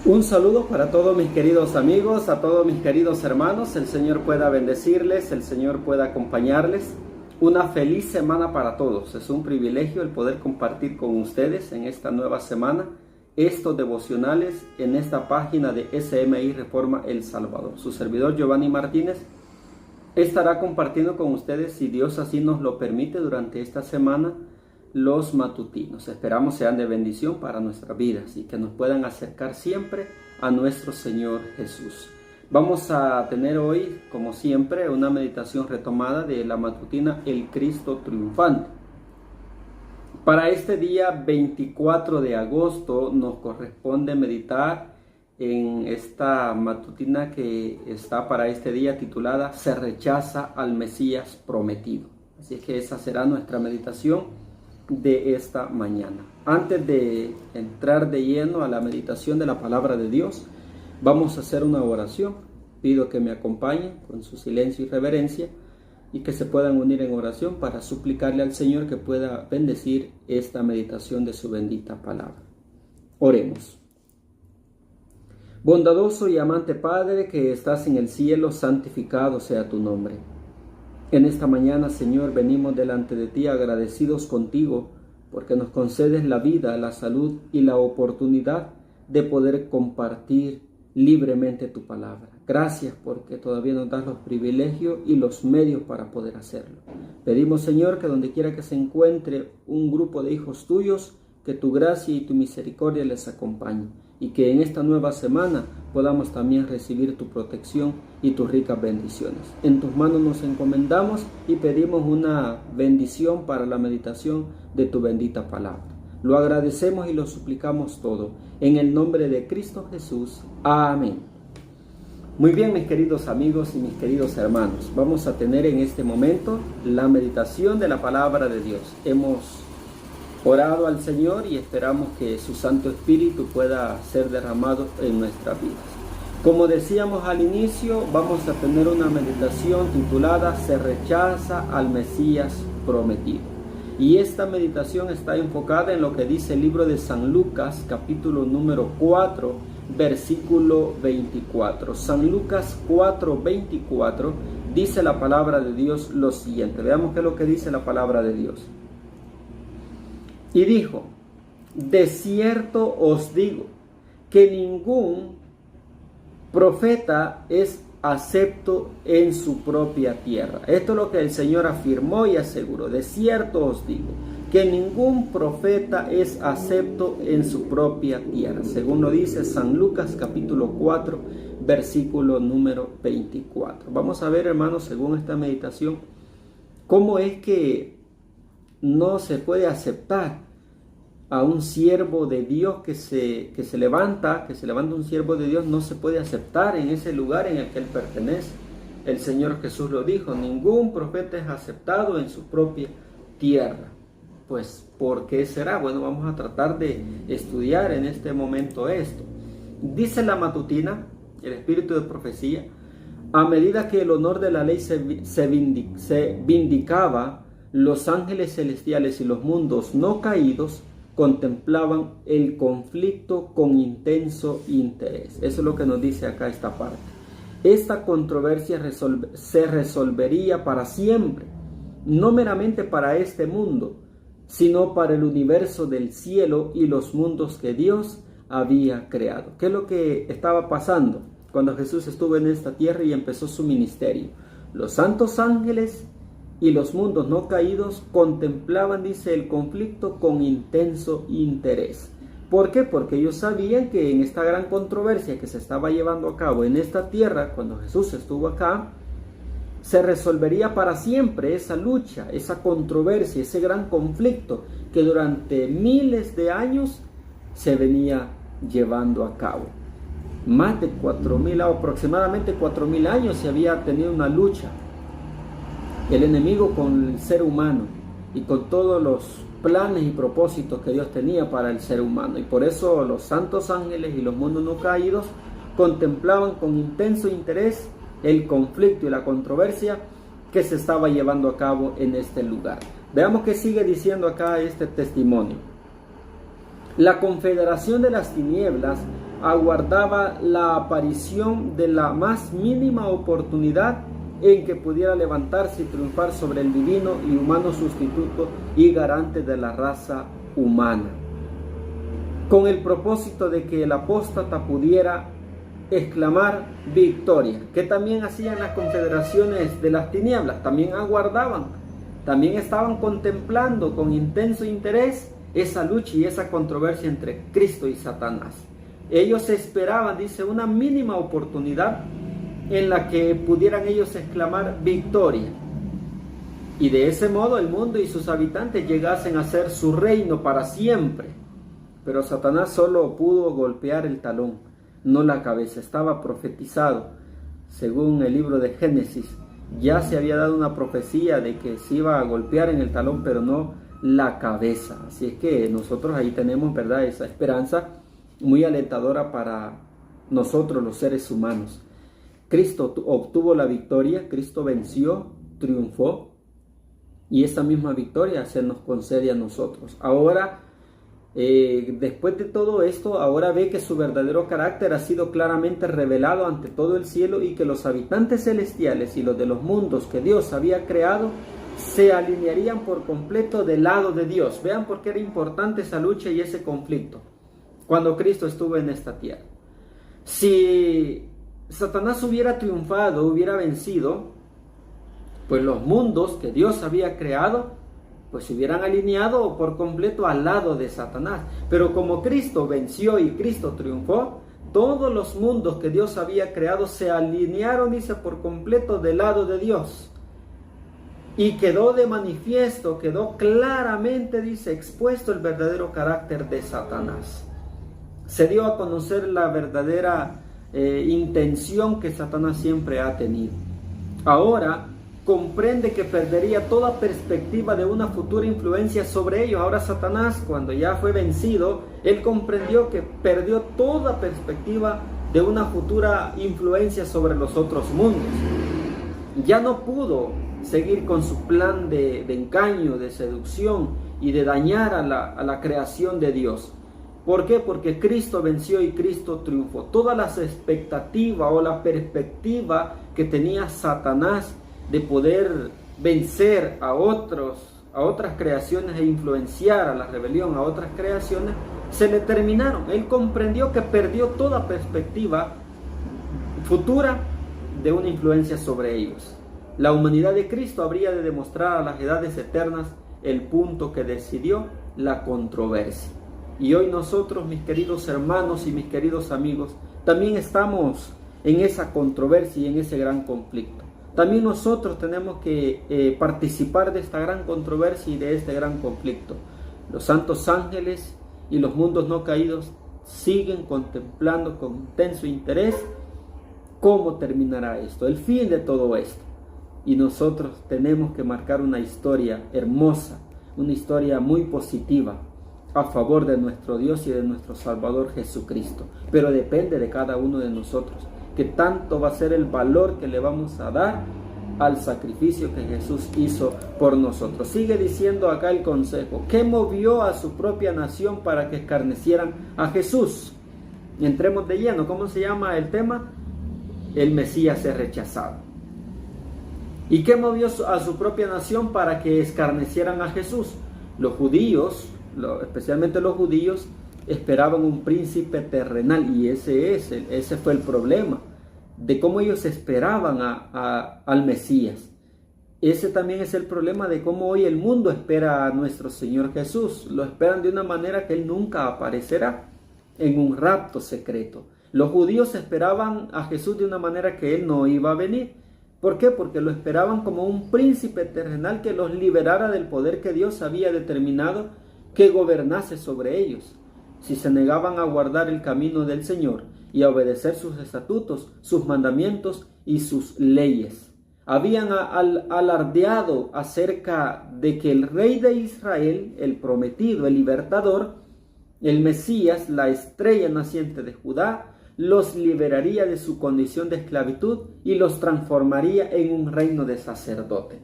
Un saludo para todos mis queridos amigos, a todos mis queridos hermanos. El Señor pueda bendecirles, el Señor pueda acompañarles. Una feliz semana para todos. Es un privilegio el poder compartir con ustedes en esta nueva semana estos devocionales en esta página de SMI Reforma El Salvador. Su servidor Giovanni Martínez estará compartiendo con ustedes, si Dios así nos lo permite, durante esta semana los matutinos. Esperamos sean de bendición para nuestras vidas y que nos puedan acercar siempre a nuestro Señor Jesús. Vamos a tener hoy, como siempre, una meditación retomada de la matutina El Cristo Triunfante. Para este día 24 de agosto nos corresponde meditar en esta matutina que está para este día titulada Se rechaza al Mesías prometido. Así que esa será nuestra meditación de esta mañana. Antes de entrar de lleno a la meditación de la palabra de Dios, vamos a hacer una oración. Pido que me acompañen con su silencio y reverencia y que se puedan unir en oración para suplicarle al Señor que pueda bendecir esta meditación de su bendita palabra. Oremos. Bondadoso y amante Padre que estás en el cielo, santificado sea tu nombre. En esta mañana, Señor, venimos delante de ti agradecidos contigo porque nos concedes la vida, la salud y la oportunidad de poder compartir libremente tu palabra. Gracias porque todavía nos das los privilegios y los medios para poder hacerlo. Pedimos, Señor, que donde quiera que se encuentre un grupo de hijos tuyos, que tu gracia y tu misericordia les acompañen y que en esta nueva semana podamos también recibir tu protección y tus ricas bendiciones. En tus manos nos encomendamos y pedimos una bendición para la meditación de tu bendita palabra. Lo agradecemos y lo suplicamos todo en el nombre de Cristo Jesús. Amén. Muy bien, mis queridos amigos y mis queridos hermanos, vamos a tener en este momento la meditación de la palabra de Dios. Hemos orado al Señor y esperamos que su Santo Espíritu pueda ser derramado en nuestras vidas. Como decíamos al inicio, vamos a tener una meditación titulada Se rechaza al Mesías prometido. Y esta meditación está enfocada en lo que dice el libro de San Lucas, capítulo número 4, versículo 24. San Lucas 4, 24 dice la palabra de Dios lo siguiente. Veamos qué es lo que dice la palabra de Dios. Y dijo, de cierto os digo que ningún profeta es acepto en su propia tierra. Esto es lo que el Señor afirmó y aseguró. De cierto os digo que ningún profeta es acepto en su propia tierra. Según lo dice San Lucas capítulo 4, versículo número 24. Vamos a ver, hermanos, según esta meditación, cómo es que no se puede aceptar a un siervo de Dios que se levanta un siervo de Dios, no se puede aceptar en ese lugar en el que él pertenece. El Señor Jesús lo dijo, ningún profeta es aceptado en su propia tierra. Pues, ¿por qué será? Bueno, vamos a tratar de estudiar en este momento esto. Dice la matutina, el espíritu de profecía, a medida que el honor de la ley se vindicaba, los ángeles celestiales y los mundos no caídos contemplaban el conflicto con intenso interés. Eso es lo que nos dice acá esta parte. Esta controversia se resolvería para siempre, no meramente para este mundo, sino para el universo del cielo y los mundos que Dios había creado. ¿Qué es lo que estaba pasando cuando Jesús estuvo en esta tierra y empezó su ministerio? Los santos ángeles y los mundos no caídos contemplaban, dice, el conflicto con intenso interés. ¿Por qué? Porque ellos sabían que en esta gran controversia que se estaba llevando a cabo en esta tierra, cuando Jesús estuvo acá, se resolvería para siempre esa lucha, esa controversia, ese gran conflicto que durante miles de años se venía llevando a cabo. Más de 4.000, aproximadamente 4.000 años se había tenido una lucha. El enemigo con el ser humano y con todos los planes y propósitos que Dios tenía para el ser humano. Y por eso los santos ángeles y los mundos no caídos contemplaban con intenso interés el conflicto y la controversia que se estaba llevando a cabo en este lugar. Veamos qué sigue diciendo acá este testimonio. La confederación de las tinieblas aguardaba la aparición de la más mínima oportunidad en que pudiera levantarse y triunfar sobre el divino y humano sustituto y garante de la raza humana, con el propósito de que el apóstata pudiera exclamar victoria, que también hacían las confederaciones de las tinieblas, también aguardaban, también estaban contemplando con intenso interés esa lucha y esa controversia entre Cristo y Satanás. Ellos esperaban, dice, una mínima oportunidad en la que pudieran ellos exclamar victoria, y de ese modo el mundo y sus habitantes llegasen a ser su reino para siempre. Pero Satanás solo pudo golpear el talón, no la cabeza. Estaba profetizado, según el libro de Génesis, ya se había dado una profecía de que se iba a golpear en el talón, pero no la cabeza. Así es que nosotros ahí tenemos, ¿verdad?, esa esperanza muy alentadora para nosotros los seres humanos. Cristo obtuvo la victoria, Cristo venció, triunfó, y esa misma victoria se nos concede a nosotros. Ahora, después de todo esto, ahora ve que su verdadero carácter ha sido claramente revelado ante todo el cielo, y que los habitantes celestiales y los de los mundos que Dios había creado se alinearían por completo del lado de Dios. Vean por qué era importante esa lucha y ese conflicto cuando Cristo estuvo en esta tierra. Si Satanás hubiera triunfado, hubiera vencido, pues los mundos que Dios había creado, pues se hubieran alineado por completo al lado de Satanás. Pero como Cristo venció y Cristo triunfó, todos los mundos que Dios había creado se alinearon, dice, por completo del lado de Dios. Y quedó de manifiesto, quedó claramente, dice, expuesto el verdadero carácter de Satanás. Se dio a conocer la verdadera intención que Satanás siempre ha tenido. Ahora comprende que perdería toda perspectiva de una futura influencia sobre ellos. Ahora Satanás, cuando ya fue vencido, él comprendió que perdió toda perspectiva de una futura influencia sobre los otros mundos. Ya no pudo seguir con su plan de engaño, de seducción y de dañar a la creación de Dios. ¿Por qué? Porque Cristo venció y Cristo triunfó. Todas las expectativas o la perspectiva que tenía Satanás de poder vencer a otras creaciones e influenciar a la rebelión a otras creaciones, se le terminaron. Él comprendió que perdió toda perspectiva futura de una influencia sobre ellos. La humanidad de Cristo habría de demostrar a las edades eternas el punto que decidió la controversia. Y hoy nosotros, mis queridos hermanos y mis queridos amigos, también estamos en esa controversia y en ese gran conflicto. También nosotros tenemos que participar de esta gran controversia y de este gran conflicto. Los santos ángeles y los mundos no caídos siguen contemplando con intenso interés cómo terminará esto, el fin de todo esto. Y nosotros tenemos que marcar una historia hermosa, una historia muy positiva a favor de nuestro Dios y de nuestro Salvador Jesucristo. Pero depende de cada uno de nosotros, que tanto va a ser el valor que le vamos a dar al sacrificio que Jesús hizo por nosotros. Sigue diciendo acá el consejo: ¿qué movió a su propia nación para que escarnecieran a Jesús? Entremos de lleno. ¿Cómo se llama el tema? El Mesías es rechazado. ¿Y qué movió a su propia nación para que escarnecieran a Jesús? Los judíos, especialmente los judíos, esperaban un príncipe terrenal, y ese fue el problema, de cómo ellos esperaban al Mesías. Ese también es el problema de cómo hoy el mundo espera a nuestro Señor Jesús. Lo esperan de una manera que Él nunca aparecerá, en un rapto secreto. Los judíos esperaban a Jesús de una manera que Él no iba a venir. ¿Por qué? Porque lo esperaban como un príncipe terrenal que los liberara del poder que Dios había determinado que gobernase sobre ellos. Si se negaban a guardar el camino del Señor y a obedecer sus estatutos, sus mandamientos y sus leyes. Habían alardeado acerca de que el rey de Israel, el prometido, el libertador, el Mesías, la estrella naciente de Judá, los liberaría de su condición de esclavitud y los transformaría en un reino de sacerdote.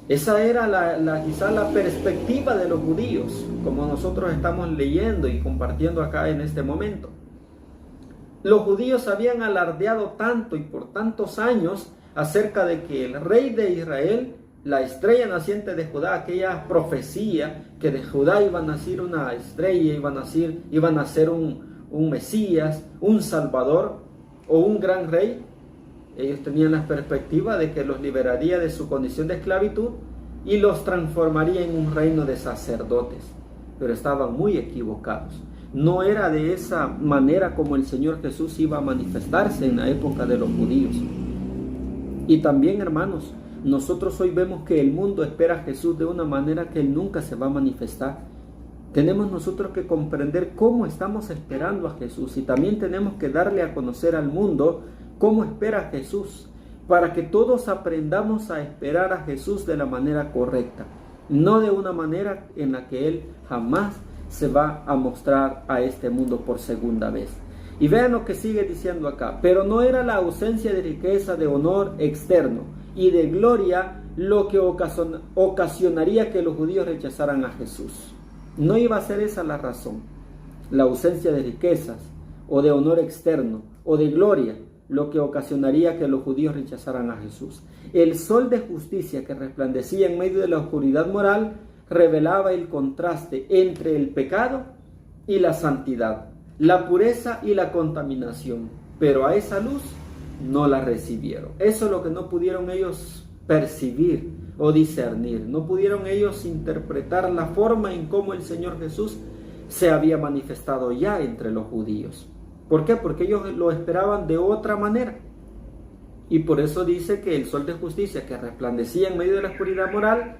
Esa era quizá la perspectiva de los judíos, como nosotros estamos leyendo y compartiendo acá en este momento. Los judíos habían alardeado tanto y por tantos años acerca de que el rey de Israel, la estrella naciente de Judá, aquella profecía que de Judá iba a nacer una estrella, iba a nacer un Mesías, un Salvador o un gran rey. Ellos tenían la perspectiva de que los liberaría de su condición de esclavitud y los transformaría en un reino de sacerdotes. Pero estaban muy equivocados. No era de esa manera como el Señor Jesús iba a manifestarse en la época de los judíos. Y también, hermanos, nosotros hoy vemos que el mundo espera a Jesús de una manera que Él nunca se va a manifestar. Tenemos nosotros que comprender cómo estamos esperando a Jesús y también tenemos que darle a conocer al mundo cómo espera a Jesús, para que todos aprendamos a esperar a Jesús de la manera correcta, no de una manera en la que Él jamás se va a mostrar a este mundo por segunda vez. Y vean lo que sigue diciendo acá: pero no era la ausencia de riqueza, de honor externo y de gloria lo que ocasionaría que los judíos rechazaran a Jesús. No iba a ser esa la razón, la ausencia de riquezas o de honor externo o de gloria, lo que ocasionaría que los judíos rechazaran a Jesús. El sol de justicia que resplandecía en medio de la oscuridad moral revelaba el contraste entre el pecado y la santidad, la pureza y la contaminación, pero a esa luz no la recibieron. Eso es lo que no pudieron ellos percibir o discernir. No pudieron ellos interpretar la forma en cómo el Señor Jesús se había manifestado ya entre los judíos. ¿Por qué? Porque ellos lo esperaban de otra manera. Y por eso dice que el sol de justicia que resplandecía en medio de la oscuridad moral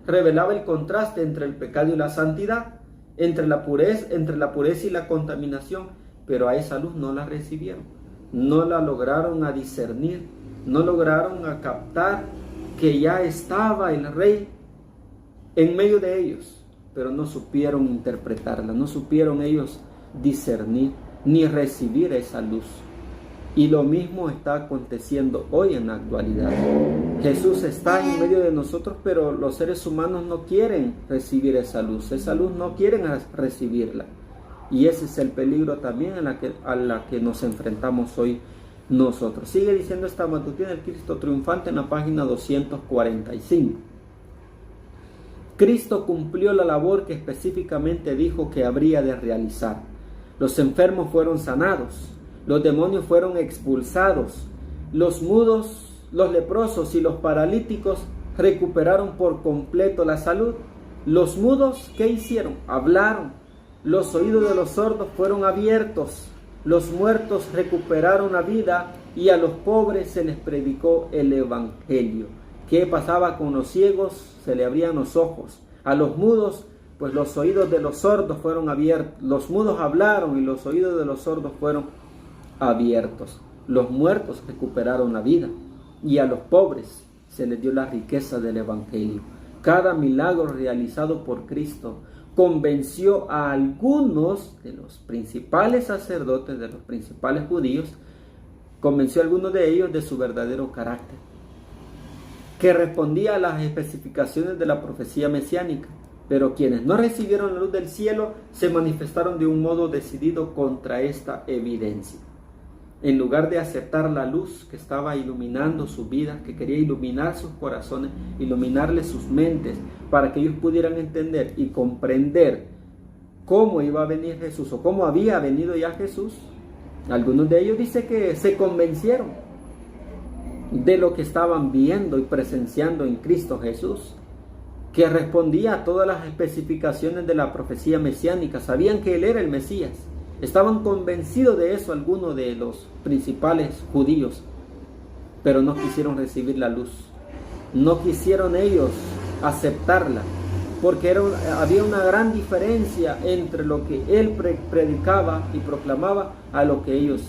revelaba el contraste entre el pecado y la santidad, entre la pureza y la contaminación, pero a esa luz no la recibieron, no la lograron a discernir, no lograron a captar que ya estaba el Rey en medio de ellos, pero no supieron interpretarla, no supieron ellos discernir ni recibir esa luz. Y lo mismo está aconteciendo hoy en la actualidad. Jesús está en medio de nosotros, pero los seres humanos no quieren recibir esa luz no quieren recibirla. Y ese es el peligro también a la que nos enfrentamos hoy nosotros. Sigue diciendo esta matutina del Cristo triunfante en la página 245. Cristo cumplió la labor que específicamente dijo que habría de realizar. Los enfermos fueron sanados, los demonios fueron expulsados, los mudos, los leprosos y los paralíticos recuperaron por completo la salud. Los mudos, ¿qué hicieron? Hablaron. Los oídos de los sordos fueron abiertos. Los muertos recuperaron la vida y a los pobres se les predicó el evangelio. ¿Qué pasaba con los ciegos? Se le abrían los ojos. A los mudos, pues los oídos de los sordos fueron abiertos. Los mudos hablaron y los oídos de los sordos fueron abiertos. Los muertos recuperaron la vida y a los pobres se les dio la riqueza del evangelio. Cada milagro realizado por Cristo convenció a algunos de los principales sacerdotes, de los principales judíos, convenció a algunos de ellos de su verdadero carácter, que respondía a las especificaciones de la profecía mesiánica. Pero quienes no recibieron la luz del cielo se manifestaron de un modo decidido contra esta evidencia. En lugar de aceptar la luz que estaba iluminando su vida, que quería iluminar sus corazones, iluminarles sus mentes, para que ellos pudieran entender y comprender cómo iba a venir Jesús o cómo había venido ya Jesús, algunos de ellos dice que se convencieron de lo que estaban viendo y presenciando en Cristo Jesús, que respondía a todas las especificaciones de la profecía mesiánica. Sabían que Él era el Mesías. Estaban convencidos de eso algunos de los principales judíos, pero no quisieron recibir la luz. No quisieron ellos aceptarla, porque había una gran diferencia entre lo que Él predicaba y proclamaba a lo que ellos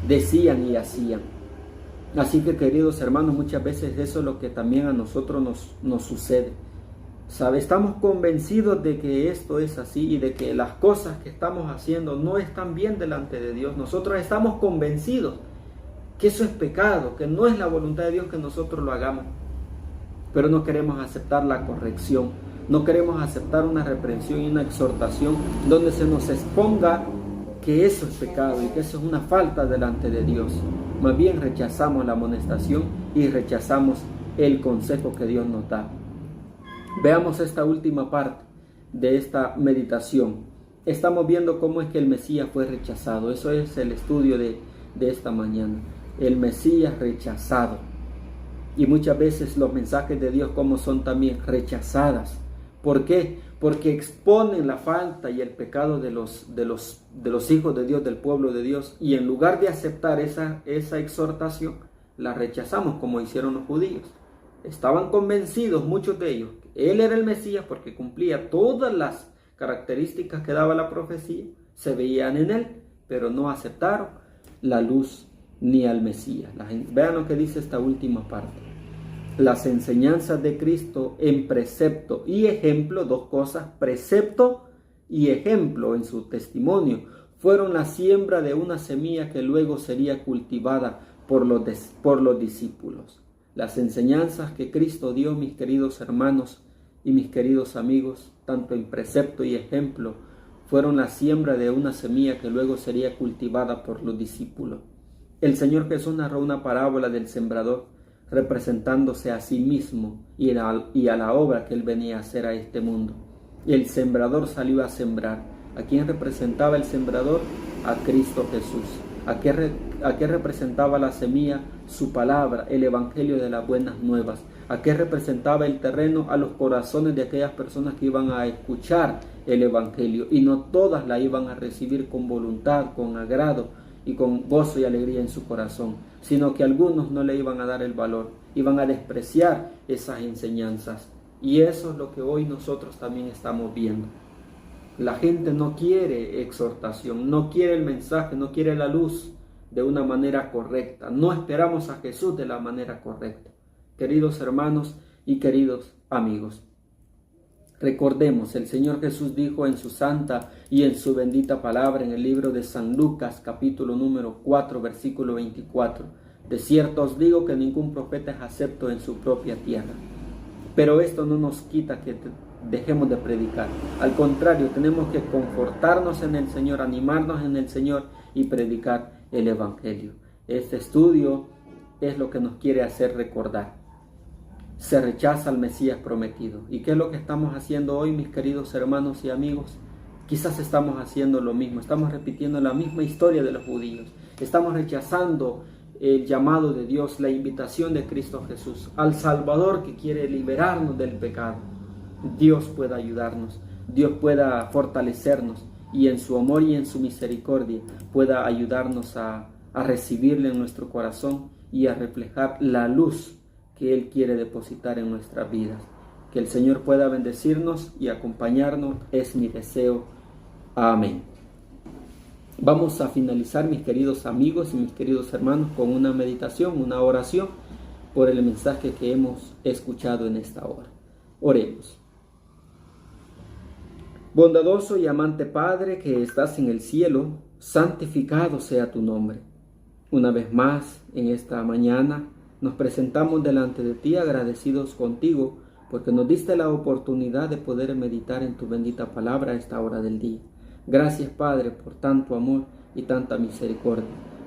decían y hacían. Así que, queridos hermanos, muchas veces eso es lo que también a nosotros nos sucede. Estamos convencidos de que esto es así y de que las cosas que estamos haciendo no están bien delante de Dios. Nosotros estamos convencidos que eso es pecado, que no es la voluntad de Dios que nosotros lo hagamos. Pero no queremos aceptar la corrección, no queremos aceptar una reprensión y una exhortación donde se nos exponga que eso es pecado y que eso es una falta delante de Dios. Más bien rechazamos la amonestación y rechazamos el consejo que Dios nos da. Veamos esta última parte de esta meditación. Estamos viendo cómo es que el Mesías fue rechazado. Eso es el estudio de esta mañana. El Mesías rechazado. Y muchas veces los mensajes de Dios como son también rechazadas. ¿Por qué? Porque exponen la falta y el pecado de los hijos de Dios, del pueblo de Dios. Y en lugar de aceptar esa exhortación, la rechazamos como hicieron los judíos. Estaban convencidos, muchos de ellos, que Él era el Mesías porque cumplía todas las características que daba la profecía. Se veían en Él, pero no aceptaron la luz ni al Mesías. Vean lo que dice esta última parte. Las enseñanzas de Cristo en precepto y ejemplo, dos cosas, precepto y ejemplo en su testimonio, fueron la siembra de una semilla que luego sería cultivada por los discípulos. Las enseñanzas que Cristo dio, mis queridos hermanos y mis queridos amigos, tanto en precepto y ejemplo, fueron la siembra de una semilla que luego sería cultivada por los discípulos. El Señor Jesús narró una parábola del sembrador, representándose a sí mismo y a la obra que Él venía a hacer a este mundo. El sembrador salió a sembrar. ¿A quién representaba el sembrador? A Cristo Jesús. ¿A qué representaba la semilla? Su palabra, el evangelio de las buenas nuevas. ¿A qué representaba el terreno? A los corazones de aquellas personas que iban a escuchar el evangelio, y no todas la iban a recibir con voluntad, con agrado y con gozo y alegría en su corazón, sino que algunos no le iban a dar el valor, iban a despreciar esas enseñanzas. Y eso es lo que hoy nosotros también estamos viendo. La gente no quiere exhortación, no quiere el mensaje, no quiere la luz de una manera correcta. No esperamos a Jesús de la manera correcta. Queridos hermanos y queridos amigos, recordemos, el Señor Jesús dijo en su santa y en su bendita palabra en el libro de San Lucas, capítulo número 4, versículo 24. De cierto os digo que ningún profeta es acepto en su propia tierra. Pero esto no nos quita que dejemos de predicar. Al contrario, tenemos que confortarnos en el Señor, animarnos en el Señor y predicar el Evangelio. Este estudio es lo que nos quiere hacer recordar. Se rechaza al Mesías prometido. ¿Y qué es lo que estamos haciendo hoy, mis queridos hermanos y amigos? Quizás estamos haciendo lo mismo, estamos repitiendo la misma historia de los judíos. Estamos rechazando el llamado de Dios, la invitación de Cristo Jesús, al Salvador que quiere liberarnos del pecado. Dios pueda ayudarnos, Dios pueda fortalecernos y en su amor y en su misericordia pueda ayudarnos a recibirle en nuestro corazón y a reflejar la luz que Él quiere depositar en nuestras vidas. Que el Señor pueda bendecirnos y acompañarnos es mi deseo. Amén. Vamos a finalizar, mis queridos amigos y mis queridos hermanos, con una meditación, una oración por el mensaje que hemos escuchado en esta hora. Oremos. Bondadoso y amante Padre que estás en el cielo, santificado sea tu nombre. Una vez más, en esta mañana, nos presentamos delante de ti agradecidos contigo porque nos diste la oportunidad de poder meditar en tu bendita palabra a esta hora del día. Gracias, Padre, por tanto amor y tanta misericordia,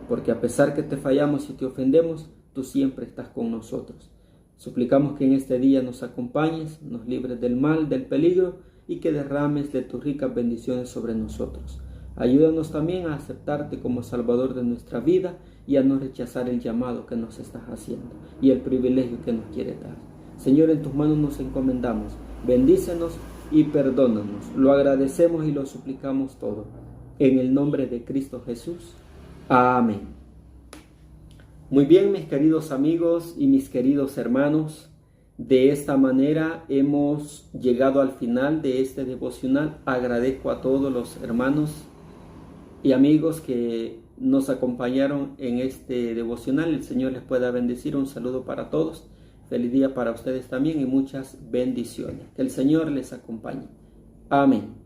porque a pesar que te fallamos y te ofendemos, tú siempre estás con nosotros. Suplicamos que en este día nos acompañes, nos libres del mal, del peligro y que derrames de tus ricas bendiciones sobre nosotros. Ayúdanos también a aceptarte como Salvador de nuestra vida y a no rechazar el llamado que nos estás haciendo y el privilegio que nos quiere dar. Señor, en tus manos nos encomendamos. Bendícenos y perdónanos. Lo agradecemos y lo suplicamos todo. En el nombre de Cristo Jesús. Amén. Muy bien, mis queridos amigos y mis queridos hermanos. De esta manera hemos llegado al final de este devocional. Agradezco a todos los hermanos y amigos que nos acompañaron en este devocional. El Señor les pueda bendecir. Un saludo para todos. Feliz día para ustedes también y muchas bendiciones. Que el Señor les acompañe. Amén.